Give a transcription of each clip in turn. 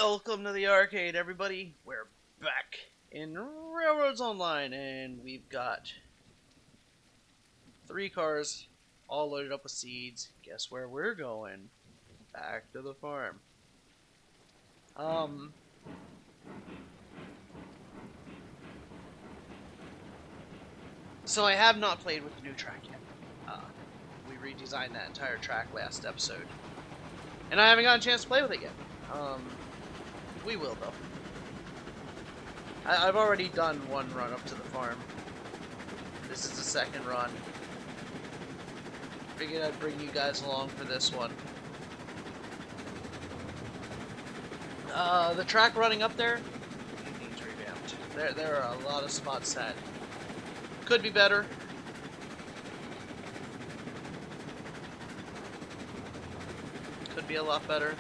Welcome to the arcade, everybody. We're back in Railroads Online, and we've got 3 cars all loaded up with seeds. Guess where we're going? Back to the farm. Um, so I have not played with the new track yet. We redesigned that entire track last episode, and I haven't gotten a chance to play with it yet. We will though. I've already done one run up to the farm. This is the second run. Figured I'd bring you guys along for this one. The track running up there needs revamped. There are a lot of spots that could be better. Could be a lot better.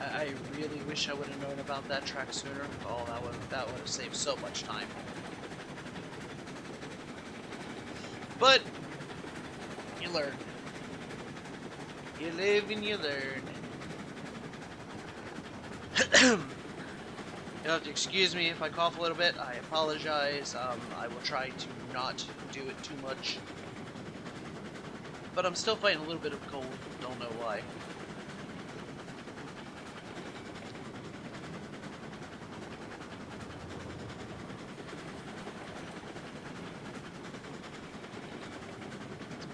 I really wish I would have known about that track sooner. Oh, that would have saved so much time. But you learn. You live and you learn. You'll have to excuse me if I cough a little bit. I apologize. I will try to not do it too much. But I'm still fighting a little bit of cold. Don't know why.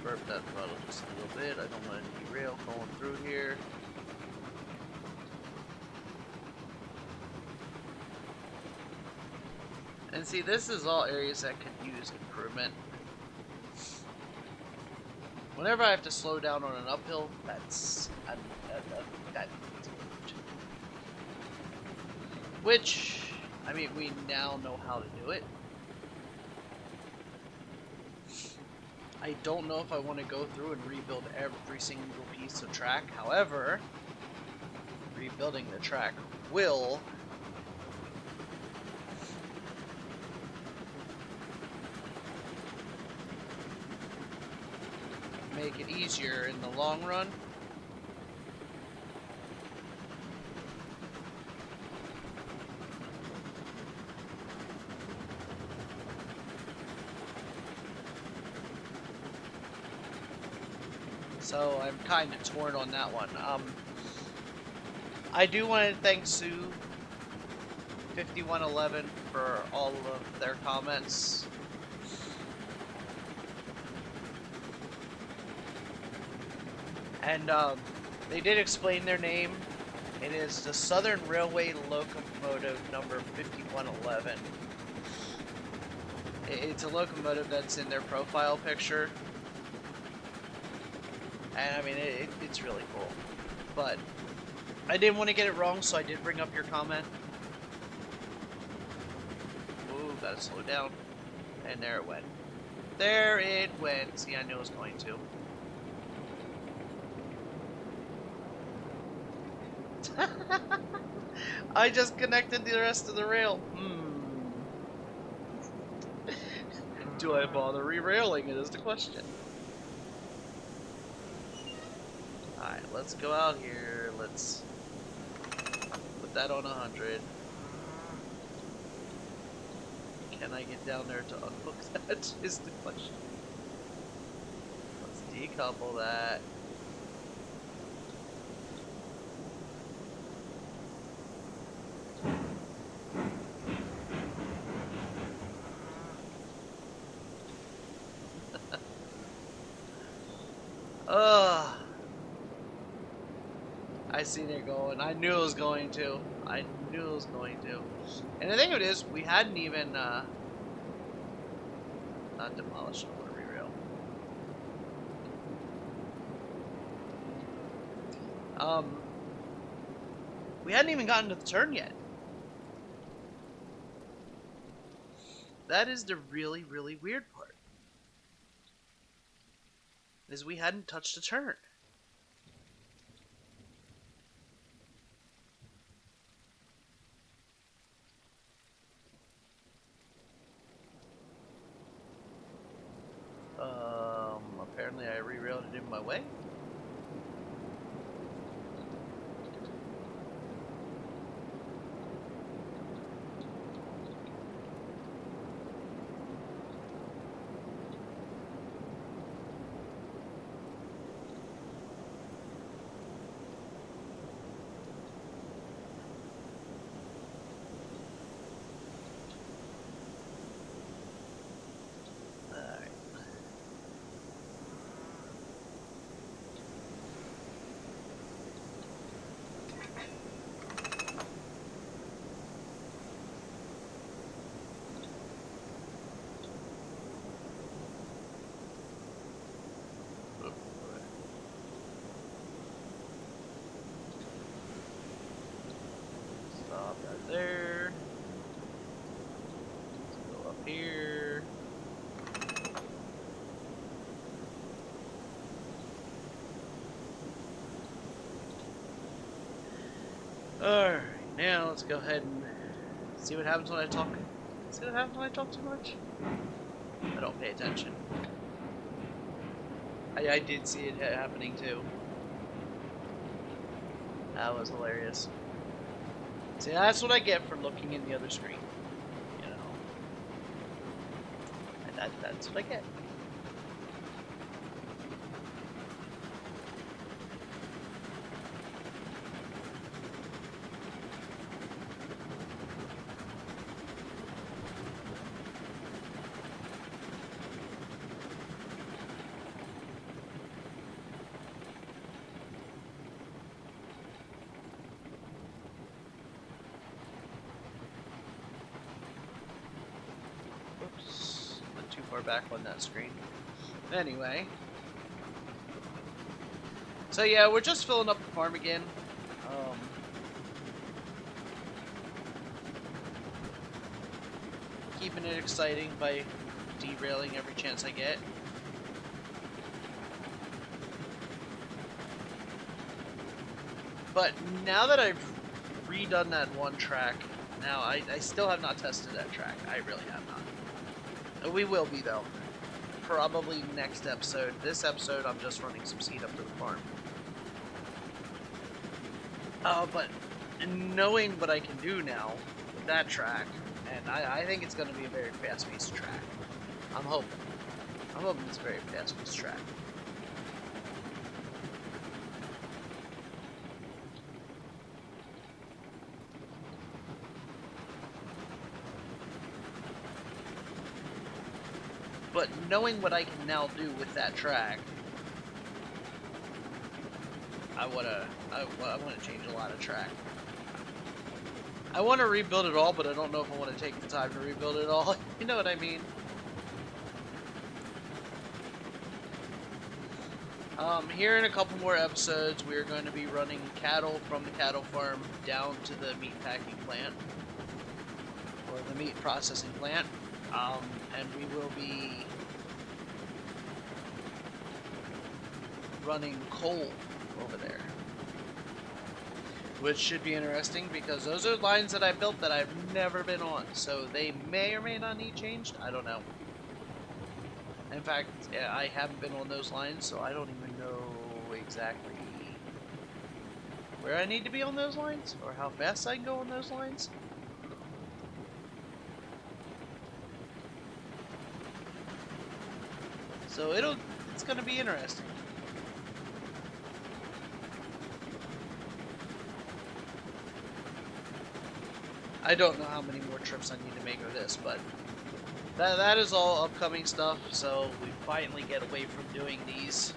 Burp that throttle just a little bit. I don't want to derail going through here. And see, this is all areas that could use improvement. Whenever I have to slow down on an uphill, that needs improved. Which, I mean, we now know how to do it. I don't know if I want to go through and rebuild every single piece of track. However, rebuilding the track will make it easier in the long run. So I'm kind of torn on that one. I do want to thank Sue5111 for all of their comments. And they did explain their name. It is the Southern Railway Locomotive number 5111. It's a locomotive that's in their profile picture. And I mean, it's really cool. But I didn't want to get it wrong, so I did bring up your comment. Ooh, gotta slow down. And there it went. There it went. See, I knew it was going to. I just connected the rest of the rail. Do I bother re-railing it is the question. Alright, let's go out here. Let's put that on 100. Can I get down there to unhook that is the question. Let's decouple that. I seen it going. I knew it was going to. I knew it was going to. And the thing of it is, we hadn't even not demolished the rotary rail. We hadn't even gotten to the turn yet. That is the really, really weird part. Is we hadn't touched the turn. in my way. Stop right there. Let's go up here. Alright, now let's go ahead and see what happens when I talk. See what happens when I talk too much? I don't pay attention. I did see it happening too. That was hilarious. See, that's what I get for looking in the other screen. You know. And that's what I get. Oops, went too far back on that screen. Anyway. So yeah, we're just filling up the farm again. Keeping it exciting by derailing every chance I get. But now that I've redone that one track, now I still have not tested that track. I really have not. We will be though. Probably next episode. This episode I'm just running some seed up to the farm. But knowing what I can do now with that track, and I think it's going to be a very fast-paced track. I'm hoping. I'm hoping it's a very fast-paced track. But knowing what I can now do with that track, I wanna change a lot of track. I want to rebuild it all, but I don't know if I want to take the time to rebuild it all. You know what I mean? Here in a couple more episodes, we're going to be running cattle from the cattle farm down to the meat packing plant, or the meat processing plant, and we will be running coal over there, which should be interesting because those are lines that I built that I've never been on, so they may or may not need changed. I don't know. In fact, yeah, I haven't been on those lines, so I don't even know exactly where I need to be on those lines or how fast I can go on those lines. So it's going to be interesting. I don't know how many more trips I need to make of this, but that is all upcoming stuff, so we finally get away from doing these.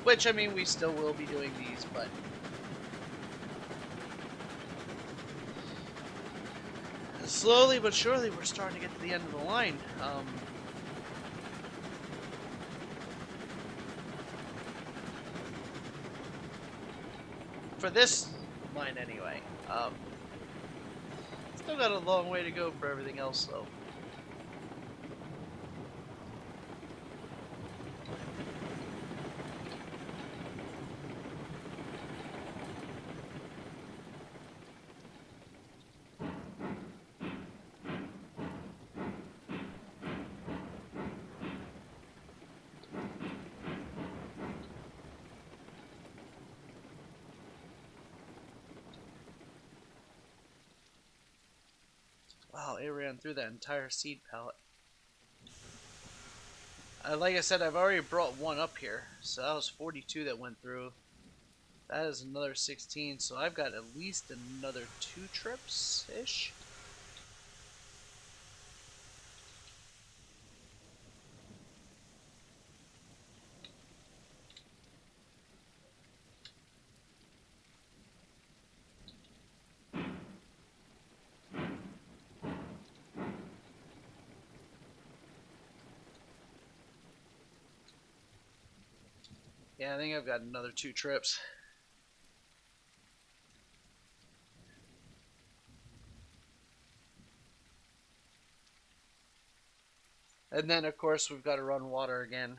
Which, I mean, we still will be doing these, but slowly but surely we're starting to get to the end of the line. For this line anyway. Still got a long way to go for everything else, though. it ran through that entire seed pallet. Like I said, I've already brought one up here, so that was 42 that went through. That is another 16, so I've got at least another 2 trips-ish. Yeah, I think I've got another 2 trips. And then, of course, we've got to run water again.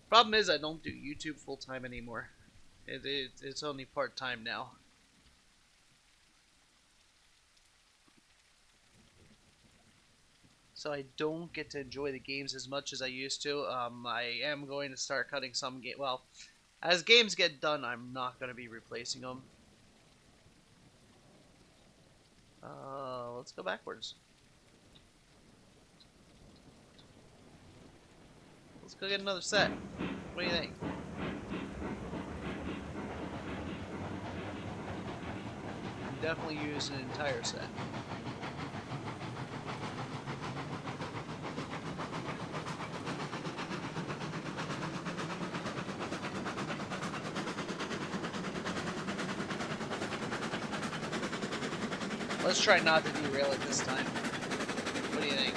Problem is, I don't do YouTube full time anymore. It's only part time now. So I don't get to enjoy the games as much as I used to. I am going to start cutting some game. Well, as games get done, I'm not going to be replacing them. Let's go backwards. Let's go get another set. What do you think? Definitely use an entire set. Let's try not to derail it this time. What do you think?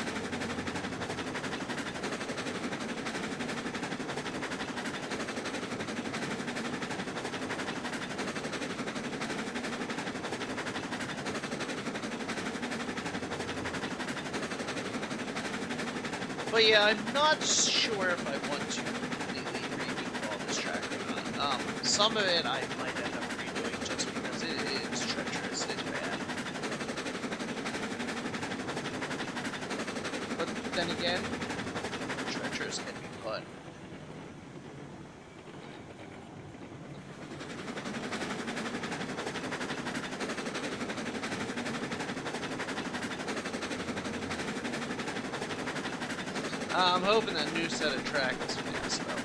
But yeah, I'm not sure if I want to completely redo all this track or not. Some of it I might end up redoing just because it's treacherous, it's bad. But then again, treacherous can be fun. I'm hoping that new set of track is fast though.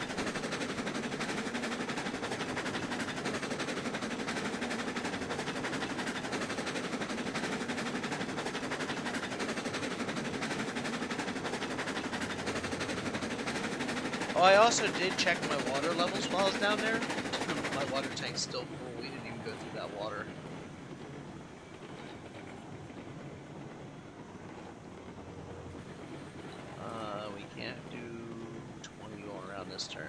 Oh, I also did check my water levels while I was down there. My water tank's still full. We didn't even go through that water. We can't do 20 going around this turn.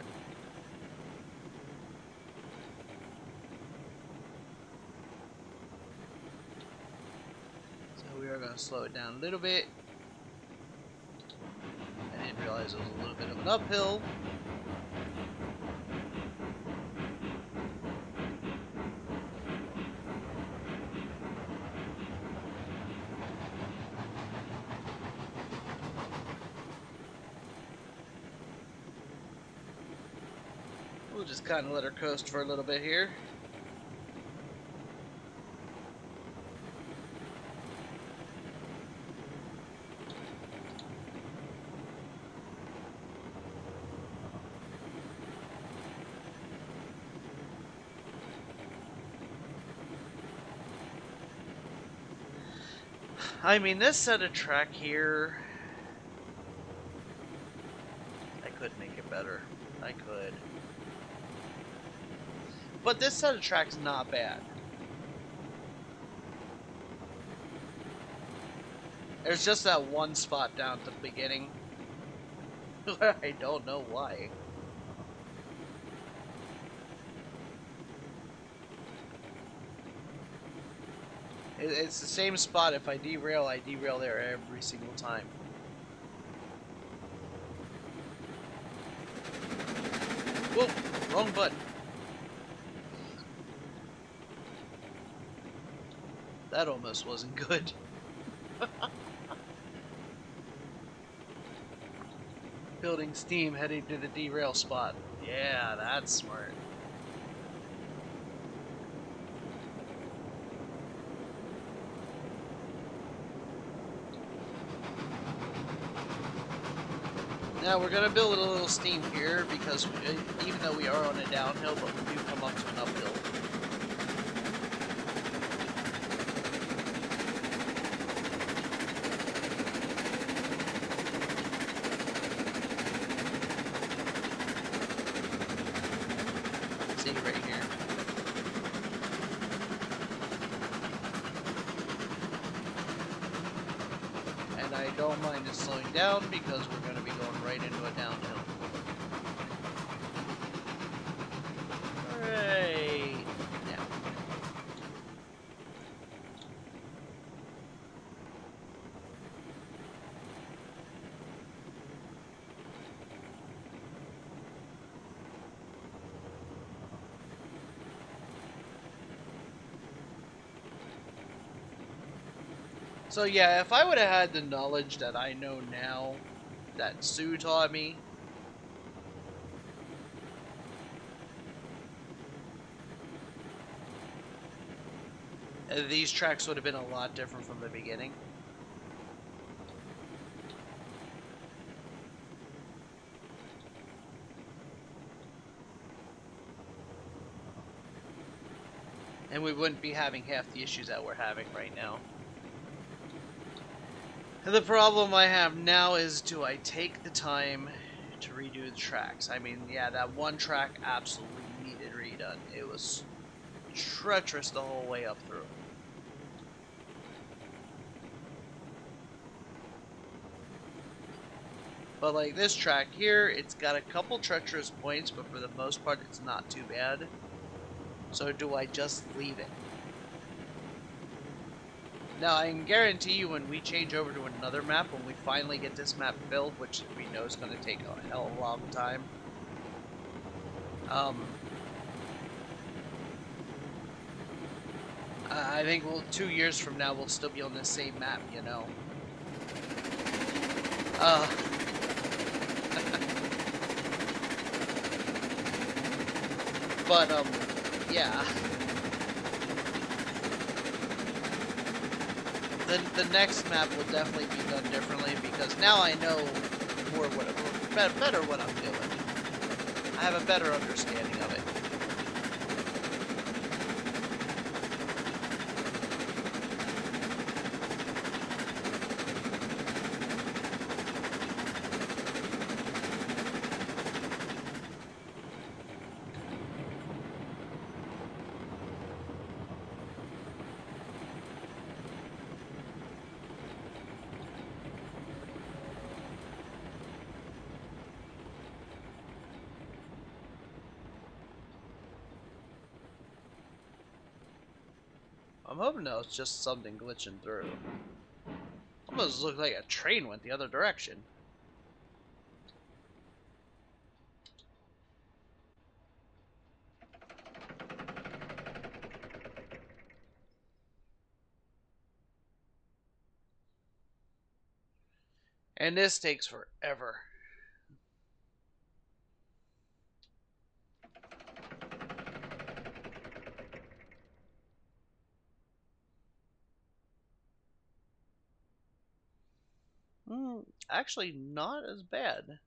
So we are going to slow it down a little bit. I didn't realize it was a little bit of an uphill. We'll just kind of let her coast for a little bit here. I mean, this set of track here, I could make it better. I could. But this set of track's not bad. There's just that one spot down at the beginning where I don't know why. It's the same spot. If I derail there every single time. Whoa, wrong button. That almost wasn't good. Building steam heading to the derail spot. Yeah, that's smart. Now we're gonna build a little steam here because even though we are on a downhill, but we do come up to an uphill. See right here. And I don't mind it slowing down because we're going to be going right into a downhill. Right now. So yeah, if I would have had the knowledge that I know now, that Sue taught me, these tracks would have been a lot different from the beginning. And we wouldn't be having half the issues that we're having right now. The problem I have now is, do I take the time to redo the tracks? I mean, yeah, that one track absolutely needed redone. It was treacherous the whole way up through. But like this track here, it's got a couple treacherous points, but for the most part, it's not too bad. So do I just leave it? Now, I can guarantee you when we change over to another map, when we finally get this map filled, which we know is going to take a hell of a long time, I think 2 years from now, we'll still be on the same map, you know. Uh, but, yeah. The next map will definitely be done differently because now I know more better what I'm doing. I have a better understanding of it. I'm hoping that was just something glitching through. Almost looked like a train went the other direction. And this takes forever. Actually, not as bad.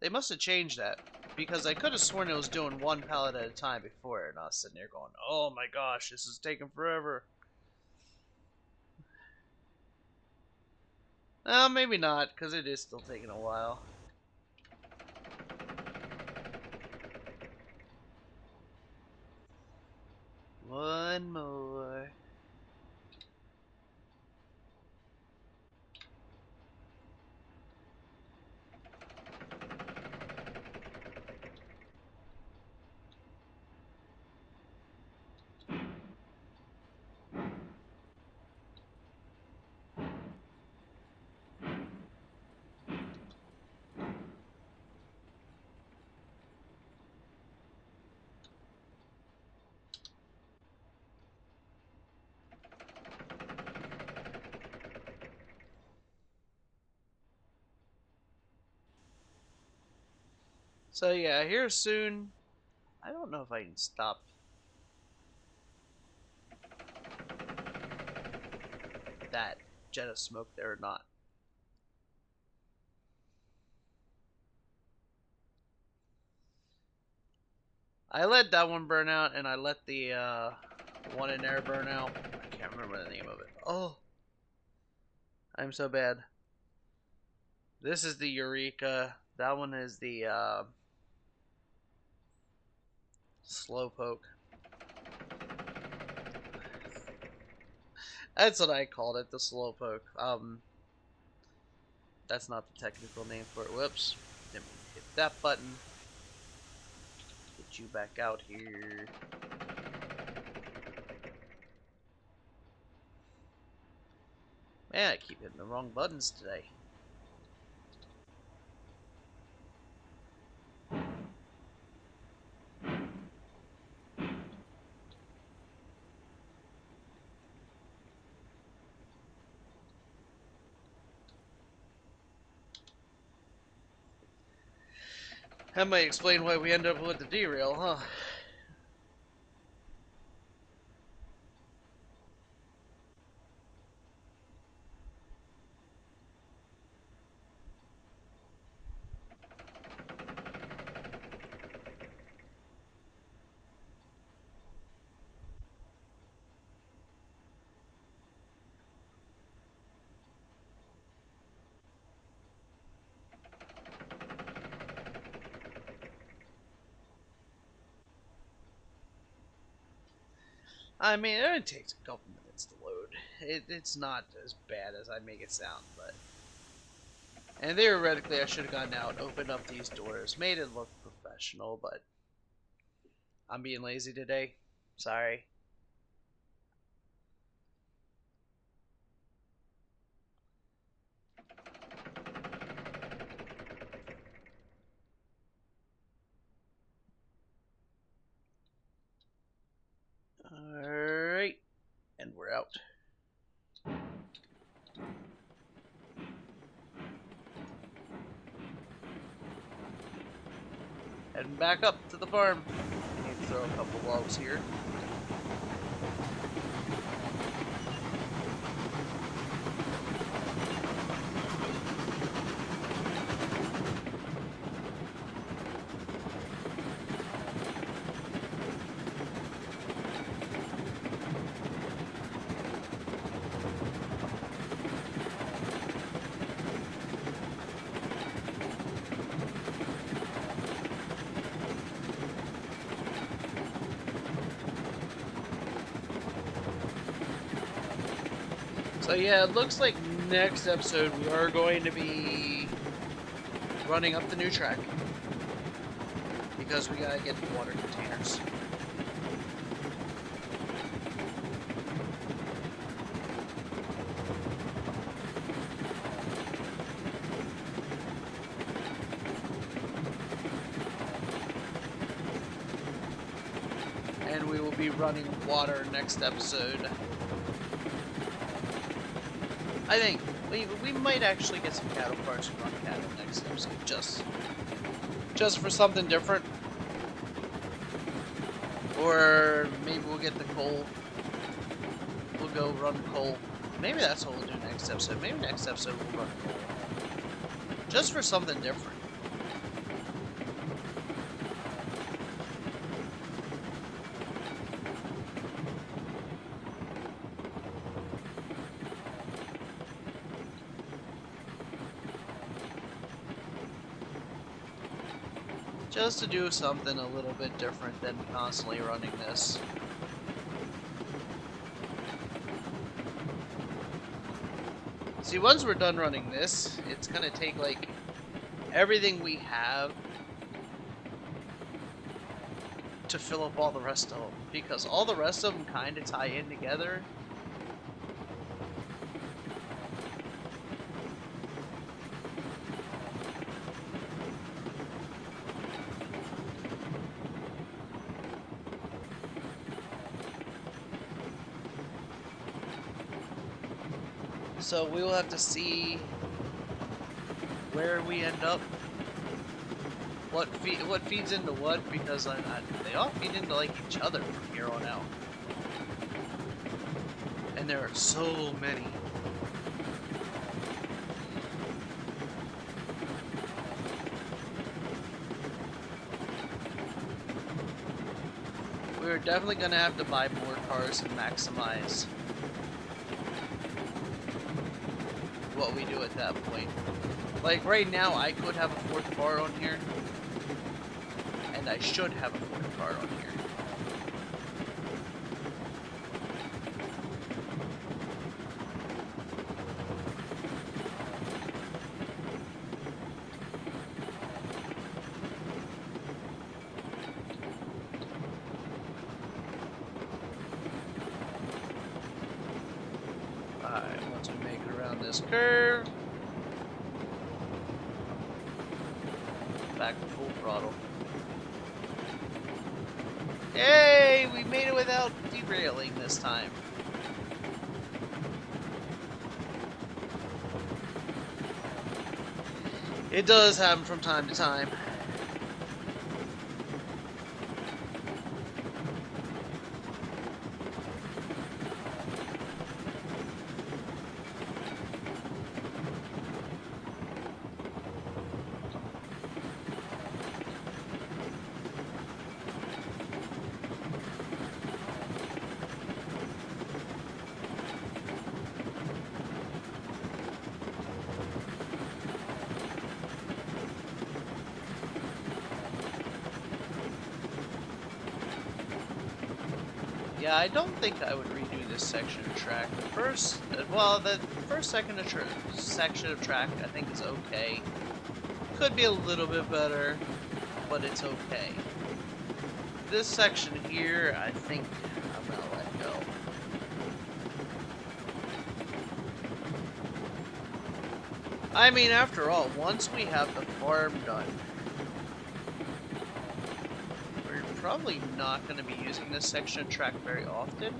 They must have changed that because I could have sworn it was doing one pallet at a time before, and I was sitting there going, "Oh my gosh, this is taking forever." Maybe not, because it is still taking a while. One more. So yeah, here soon. I don't know if I can stop that jet of smoke there or not. I let that one burn out, and I let the one in there burn out. I can't remember the name of it. Oh, I'm so bad. This is the Eureka. That one is the Slowpoke. That's what I called it, the Slowpoke. That's not the technical name for it. Whoops. Didn't mean to hit that button. Get you back out here. Man, I keep hitting the wrong buttons today. That might explain why we end up with the derail, huh? I mean, it only takes a couple minutes to load. It's not as bad as I make it sound, but... And theoretically, I should have gone out, opened up these doors, made it look professional, but... I'm being lazy today. Sorry. Alright. And we're out. Heading back up to the farm. Need to throw a couple logs here. So yeah, it looks like next episode we are going to be running up the new track. Because we gotta get the water containers. And we will be running water next episode. I think we might actually get some cattle cars and run cattle next episode, just for something different. Or maybe we'll get the coal. We'll go run coal. Maybe that's what we'll do next episode. Maybe next episode we'll run coal. Just for something different. Just to do something a little bit different than constantly running this. See, once we're done running this, it's gonna take like everything we have to fill up all the rest of them, because all the rest of them kind of tie in together. So we will have to see where we end up what feeds into what, because they all feed into like each other from here on out, and there are so many. We're definitely gonna have to buy more cars and maximize what we do at that point. Like right now, I could have a fourth car on here, and I should have a fourth car on here. Alright, once we make it around this curve, back to full throttle. Yay! We made it without derailing this time. It does happen from time to time. Yeah, I don't think I would redo this section of track. The first section of track I think is okay. Could be a little bit better, but it's okay. This section here, I think I'm gonna let go. I mean, after all, once we have the farm done, we're probably not going to be using this section of track very often.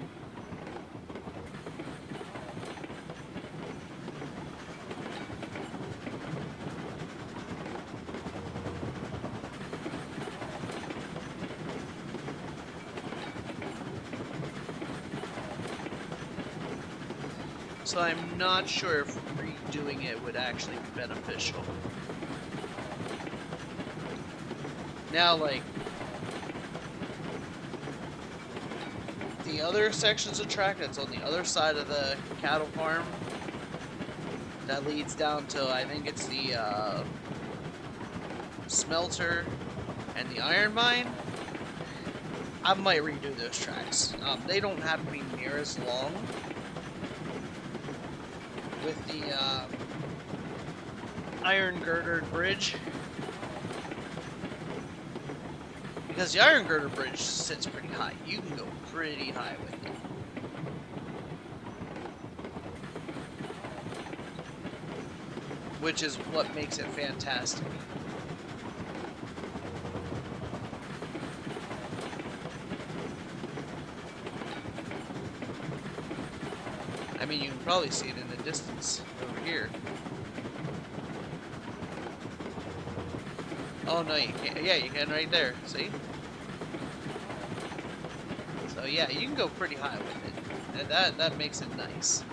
So I'm not sure if redoing it would actually be beneficial. Now, like, the other sections of track that's on the other side of the cattle farm, that leads down to, I think it's the smelter and the iron mine, I might redo those tracks. They don't have to be near as long with the iron girdered bridge, because the iron girder bridge sits pretty high. You can go pretty high with it. Which is what makes it fantastic. I mean, you can probably see it in the distance over here. Oh no, you can't. Yeah, you can right there. See? So yeah, you can go pretty high with it. And that makes it nice.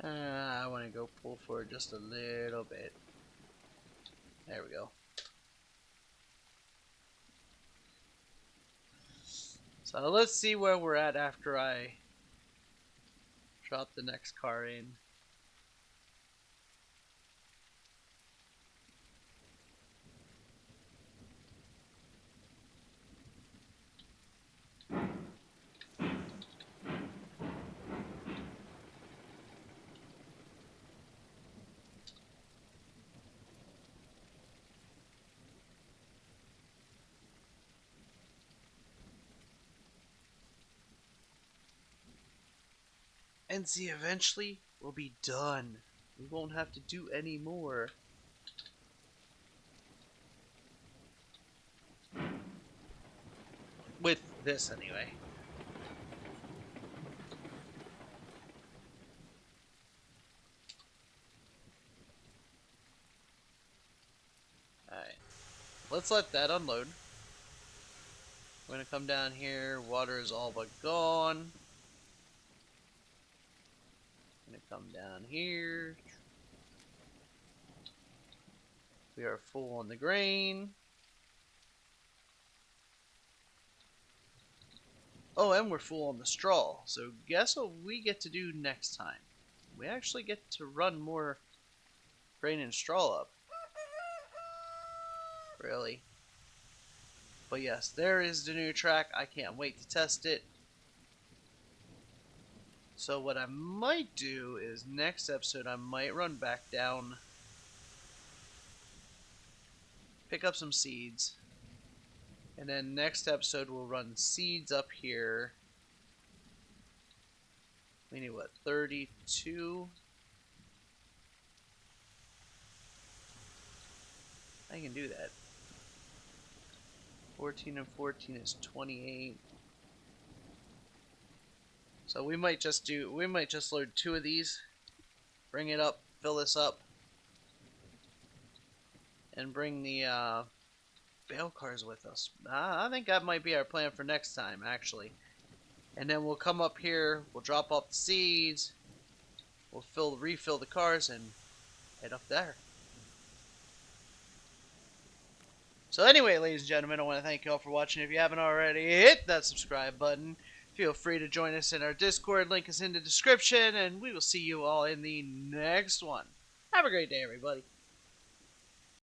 I want to go pull forward just a little bit. There we go. So let's see where we're at after I drop the next car in. And see, eventually we'll be done. We won't have to do any more. With this, anyway. Alright. Let's let that unload. We're gonna come down here. Water is all but gone. Gonna come down here. We are full on the grain. Oh, and we're full on the straw. So guess what we get to do next time? We actually get to run more grain and straw up. Really. But yes, there is the new track. I can't wait to test it. So what I might do is next episode I might run back down, pick up some seeds, and then next episode we'll run seeds up here. We need what, 32? I can do that. 14 and 14 is 28. So we might just load 2 of these, bring it up, fill this up, and bring the bale cars with us. I think that might be our plan for next time, actually. And then we'll come up here, we'll drop off the seeds, we'll refill the cars, and head up there. So anyway, ladies and gentlemen, I want to thank you all for watching. If you haven't already, hit that subscribe button. Feel free to join us in our Discord. Link is in the description, and we will see you all in the next one. Have a great day, everybody.